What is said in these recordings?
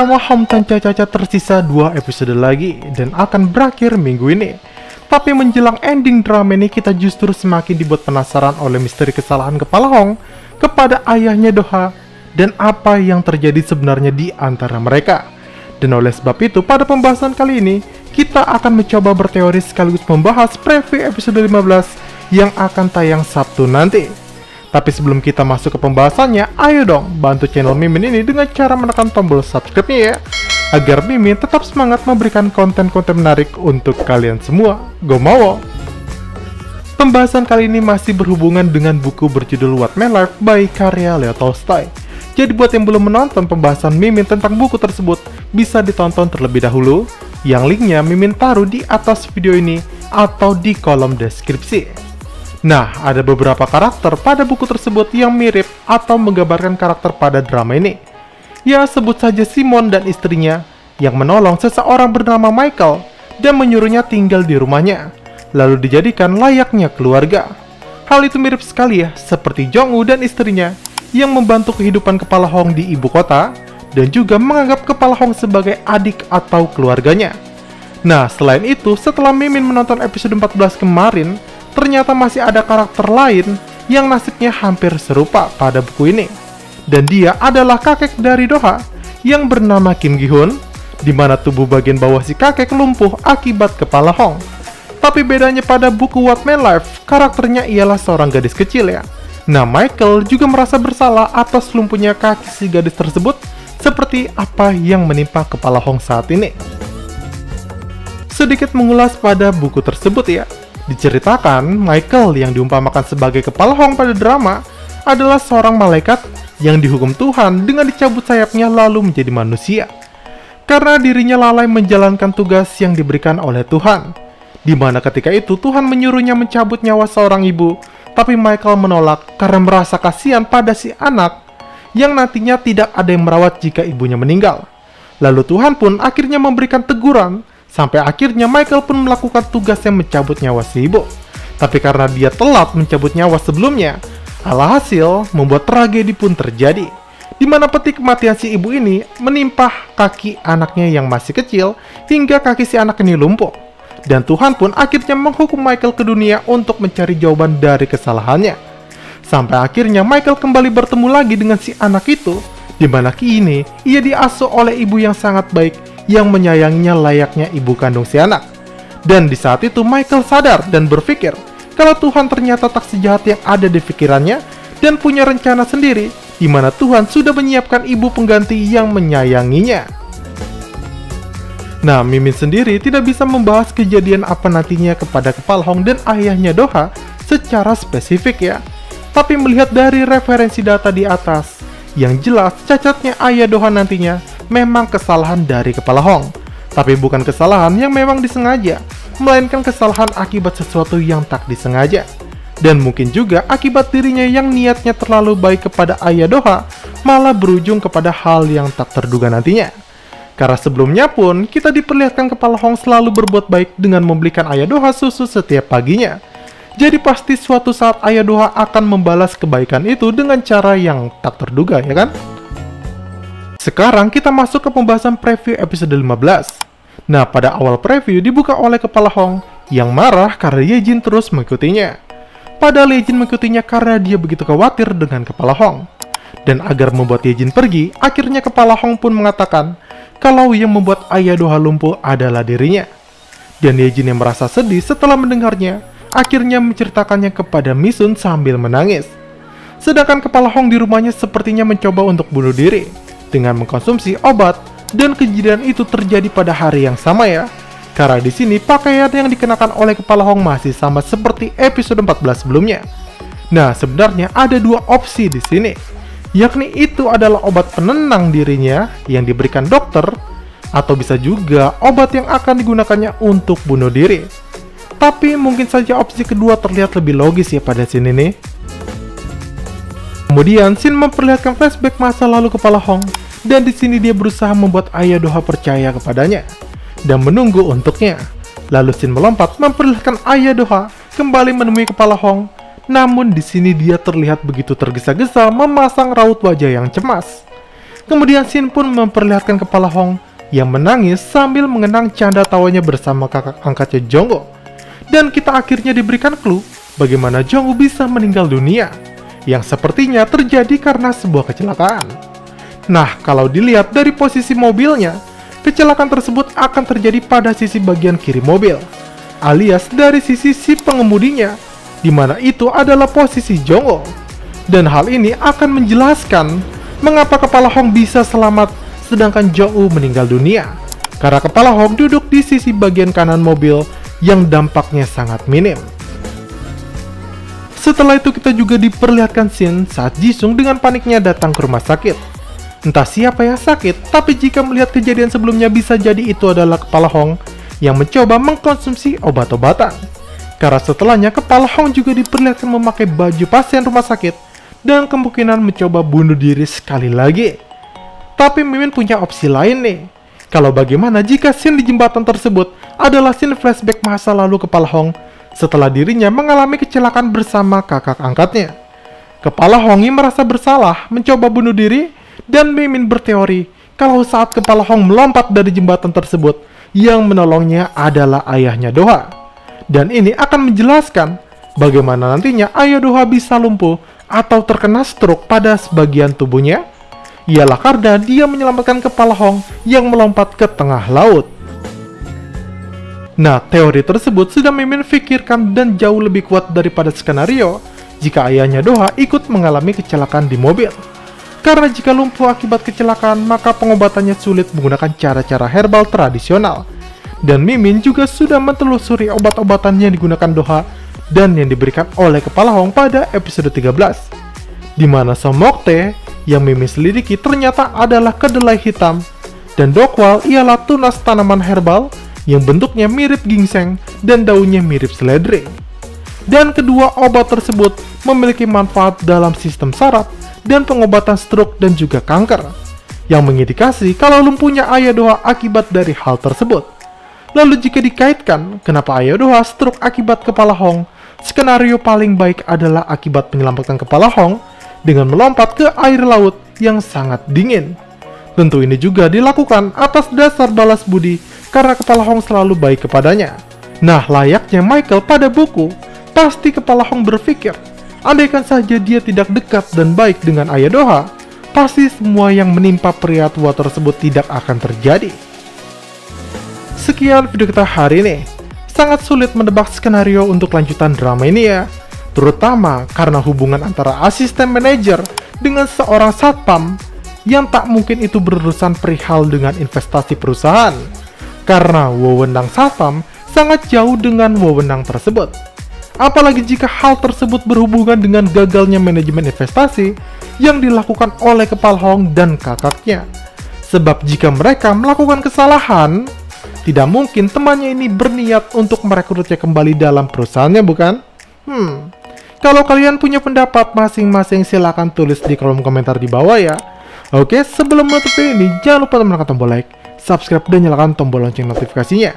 drama Hometown Cha-Cha-Cha tersisa 2 episode lagi dan akan berakhir minggu ini. Tapi menjelang ending drama ini, kita justru semakin dibuat penasaran oleh misteri kesalahan Kepala Hong kepada ayahnya Doha dan apa yang terjadi sebenarnya di antara mereka. Dan oleh sebab itu, pada pembahasan kali ini, kita akan mencoba berteori sekaligus membahas preview episode 15 yang akan tayang Sabtu nanti. Tapi sebelum kita masuk ke pembahasannya, ayo dong bantu channel Mimin ini dengan cara menekan tombol subscribe-nya ya, agar Mimin tetap semangat memberikan konten-konten menarik untuk kalian semua. Gomawo! Pembahasan kali ini masih berhubungan dengan buku berjudul What My Life by karya Leo Tolstoy. Jadi buat yang belum menonton pembahasan Mimin tentang buku tersebut, bisa ditonton terlebih dahulu, yang linknya Mimin taruh di atas video ini atau di kolom deskripsi. Nah, ada beberapa karakter pada buku tersebut yang mirip atau menggambarkan karakter pada drama ini. Ya, sebut saja Simon dan istrinya yang menolong seseorang bernama Michael dan menyuruhnya tinggal di rumahnya, lalu dijadikan layaknya keluarga. Hal itu mirip sekali ya, seperti Jong-woo dan istrinya yang membantu kehidupan Kepala Hong di ibu kota dan juga menganggap Kepala Hong sebagai adik atau keluarganya. Nah, selain itu, setelah Mimin menonton episode 14 kemarin, ternyata masih ada karakter lain yang nasibnya hampir serupa pada buku ini. Dan dia adalah kakek dari Doha yang bernama Kim Gi-hun, di mana tubuh bagian bawah si kakek lumpuh akibat Kepala Hong. Tapi bedanya pada buku What My Life, karakternya ialah seorang gadis kecil ya. Nah, Michael juga merasa bersalah atas lumpuhnya kaki si gadis tersebut, seperti apa yang menimpa Kepala Hong saat ini. Sedikit mengulas pada buku tersebut ya. Diceritakan, Michael yang diumpamakan sebagai Kepala Hong pada drama adalah seorang malaikat yang dihukum Tuhan dengan dicabut sayapnya lalu menjadi manusia. Karena dirinya lalai menjalankan tugas yang diberikan oleh Tuhan. Di mana ketika itu Tuhan menyuruhnya mencabut nyawa seorang ibu, tapi Michael menolak karena merasa kasihan pada si anak yang nantinya tidak ada yang merawat jika ibunya meninggal. Lalu Tuhan pun akhirnya memberikan teguran, sampai akhirnya Michael pun melakukan tugasnya mencabut nyawa si ibu. Tapi karena dia telat mencabut nyawa sebelumnya, alhasil membuat tragedi pun terjadi, di mana peti kematian si ibu ini menimpa kaki anaknya yang masih kecil hingga kaki si anak ini lumpuh. Dan Tuhan pun akhirnya menghukum Michael ke dunia untuk mencari jawaban dari kesalahannya. Sampai akhirnya Michael kembali bertemu lagi dengan si anak itu, di mana kini ia diasuh oleh ibu yang sangat baik yang menyayanginya layaknya ibu kandung si anak. Dan di saat itu Michael sadar dan berpikir kalau Tuhan ternyata tak sejahat yang ada di pikirannya dan punya rencana sendiri, di mana Tuhan sudah menyiapkan ibu pengganti yang menyayanginya. Nah, Mimin sendiri tidak bisa membahas kejadian apa nantinya kepada Kepala Hong dan ayahnya Doha secara spesifik ya. Tapi melihat dari referensi data di atas, yang jelas cacatnya ayah Doha nantinya memang kesalahan dari Kepala Hong, tapi bukan kesalahan yang memang disengaja, melainkan kesalahan akibat sesuatu yang tak disengaja. Dan mungkin juga akibat dirinya yang niatnya terlalu baik kepada ayah Doha, malah berujung kepada hal yang tak terduga nantinya. Karena sebelumnya pun kita diperlihatkan Kepala Hong selalu berbuat baik dengan membelikan ayah Doha susu setiap paginya. Jadi pasti suatu saat ayah Doha akan membalas kebaikan itu dengan cara yang tak terduga ya kan? Sekarang kita masuk ke pembahasan preview episode 15. Nah, pada awal preview dibuka oleh Kepala Hong yang marah karena Ye-jin terus mengikutinya. Padahal Ye-jin mengikutinya karena dia begitu khawatir dengan Kepala Hong. Dan agar membuat Ye-jin pergi, akhirnya Kepala Hong pun mengatakan kalau yang membuat ayah Doha lumpuh adalah dirinya. Dan Ye-jin yang merasa sedih setelah mendengarnya, akhirnya menceritakannya kepada Misun sambil menangis. Sedangkan Kepala Hong di rumahnya sepertinya mencoba untuk bunuh diri dengan mengkonsumsi obat, dan kejadian itu terjadi pada hari yang sama ya. Karena di sini pakaian yang dikenakan oleh Kepala Hong masih sama seperti episode 14 sebelumnya. Nah, sebenarnya ada 2 opsi di sini, yakni itu adalah obat penenang dirinya yang diberikan dokter, atau bisa juga obat yang akan digunakannya untuk bunuh diri. Tapi mungkin saja opsi kedua terlihat lebih logis ya pada sini nih. Kemudian scene memperlihatkan flashback masa lalu Kepala Hong, dan di sini dia berusaha membuat ayah Doha percaya kepadanya dan menunggu untuknya. Lalu scene melompat memperlihatkan ayah Doha kembali menemui Kepala Hong, namun di sini dia terlihat begitu tergesa-gesa memasang raut wajah yang cemas. Kemudian scene pun memperlihatkan kepala Hong yang menangis sambil mengenang canda tawanya bersama kakak angkatnya Jonggo. Dan kita akhirnya diberikan clue bagaimana Jonggo bisa meninggal dunia, yang sepertinya terjadi karena sebuah kecelakaan. Nah, kalau dilihat dari posisi mobilnya, kecelakaan tersebut akan terjadi pada sisi bagian kiri mobil, alias dari sisi si pengemudinya, di mana itu adalah posisi Jonggo. Dan hal ini akan menjelaskan mengapa kepala Hong bisa selamat sedangkan Jonggo meninggal dunia, karena kepala Hong duduk di sisi bagian kanan mobil yang dampaknya sangat minim. Setelah itu kita juga diperlihatkan scene saat Jisung dengan paniknya datang ke rumah sakit. Entah siapa yang sakit, tapi jika melihat kejadian sebelumnya bisa jadi itu adalah kepala Hong yang mencoba mengkonsumsi obat-obatan. Karena setelahnya kepala Hong juga diperlihatkan memakai baju pasien rumah sakit dan kemungkinan mencoba bunuh diri sekali lagi. Tapi Mimin punya opsi lain nih. Kalau bagaimana jika scene di jembatan tersebut adalah scene flashback masa lalu kepala Hong setelah dirinya mengalami kecelakaan bersama kakak angkatnya. Kepala Hong yang merasa bersalah mencoba bunuh diri, dan Mimin berteori kalau saat kepala Hong melompat dari jembatan tersebut, yang menolongnya adalah ayahnya Doha. Dan ini akan menjelaskan bagaimana nantinya ayah Doha bisa lumpuh atau terkena stroke pada sebagian tubuhnya, ialah karena dia menyelamatkan kepala Hong yang melompat ke tengah laut. Nah, teori tersebut sudah Mimin pikirkan dan jauh lebih kuat daripada skenario jika ayahnya Doha ikut mengalami kecelakaan di mobil. Karena jika lumpuh akibat kecelakaan, maka pengobatannya sulit menggunakan cara-cara herbal tradisional. Dan Mimin juga sudah menelusuri obat-obatan yang digunakan Doha dan yang diberikan oleh kepala Hong pada episode 13, di mana Somokte yang Mimin selidiki ternyata adalah kedelai hitam, dan Dokwal ialah tunas tanaman herbal yang bentuknya mirip ginseng dan daunnya mirip seledri. Dan kedua obat tersebut memiliki manfaat dalam sistem saraf dan pengobatan stroke dan juga kanker, yang mengindikasi kalau lumpuhnya ayah Doha akibat dari hal tersebut. Lalu jika dikaitkan kenapa ayah Doha stroke akibat kepala Hong, skenario paling baik adalah akibat menyelamatkan kepala Hong dengan melompat ke air laut yang sangat dingin. Tentu ini juga dilakukan atas dasar balas budi karena kepala Hong selalu baik kepadanya. Nah, layaknya Michael pada buku, pasti kepala Hong berpikir, andaikan saja dia tidak dekat dan baik dengan ayah Doha, pasti semua yang menimpa pria tua tersebut tidak akan terjadi. Sekian video kita hari ini. Sangat sulit menebak skenario untuk lanjutan drama ini ya, terutama karena hubungan antara asisten manajer dengan seorang satpam yang tak mungkin itu berurusan perihal dengan investasi perusahaan, karena wewenang satpam sangat jauh dengan wewenang tersebut. Apalagi jika hal tersebut berhubungan dengan gagalnya manajemen investasi yang dilakukan oleh kepala Hong dan kakaknya. Sebab jika mereka melakukan kesalahan, tidak mungkin temannya ini berniat untuk merekrutnya kembali dalam perusahaannya, bukan? Kalau kalian punya pendapat masing-masing, silahkan tulis di kolom komentar di bawah ya. Oke, sebelum menutup video ini, jangan lupa menekan tombol like, subscribe, dan nyalakan tombol lonceng notifikasinya,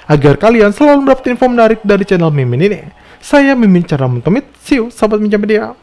agar kalian selalu mendapat info menarik dari channel Mimin ini. Saya Mimin Cara Mentomit, see you, sahabat Minjam Media.